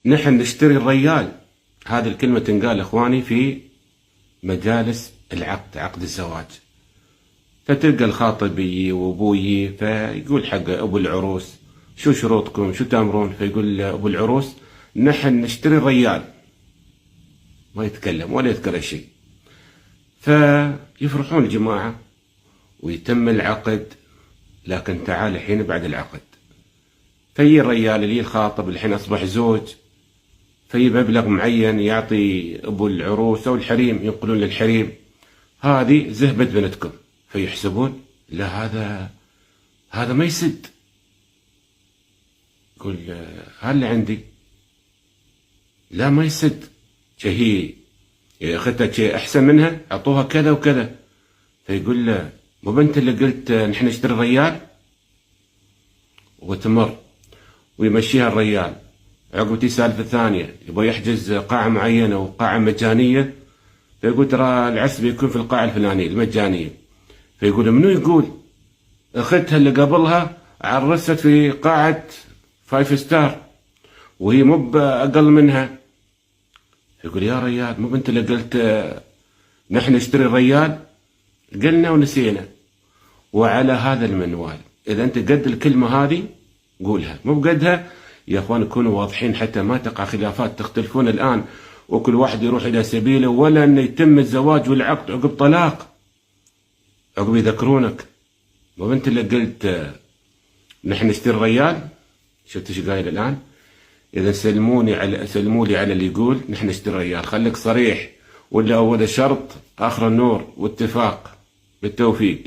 نحن نشتري الريال. هذه الكلمة تنقال اخواني في مجالس العقد، عقد الزواج. فتلقى الخاطبي وابوي فيقول حق ابو العروس شو شروطكم شو تامرون، فيقول ابو العروس نحن نشتري الريال، ما يتكلم ولا يذكر شيء. فيفرحون الجماعة ويتم العقد. لكن تعال الحين بعد العقد، في الريال اللي الخاطب الحين اصبح زوج، في مبلغ معين يعطي ابو العروس او الحريم، ينقلون للحريم هذه زهبة بنتكم، فيحسبون لا هذا ما يسد. يقول هل عندي لا ما يسد، هي اخذتها شيء احسن منها اعطوها كذا وكذا. فيقول له مو بنت اللي قلت نحن نشتري الريال، وتمر ويمشيها الريال. عقب سالفة ثانية يبغى يحجز قاعة معينة وقاعة مجانية، فيقول ترى العرس بيكون في القاعة الفلانية المجانية. فيقول منو يقول اختها اللي قبلها عرست في قاعة 5 ستار وهي مو بأقل منها. يقول يا ريال مو انت اللي قلت نحن نشتري الريال؟ قلنا ونسينا. وعلى هذا المنوال اذا انت قد الكلمة هذه قولها، مو بقدها يا اخوان كونوا واضحين حتى ما تقع خلافات. تختلفون الان وكل واحد يروح الى سبيله، ولا انه يتم الزواج والعقد عقب طلاق، عقب يذكرونك مو انت اللي قلت نحن نشتري الريال. شفت ايش قايل الان؟ اذا سلموا لي على اللي يقول نحن نشتري الريال، خليك صريح، ولا اول شرط اخر النور واتفاق. بالتوفيق.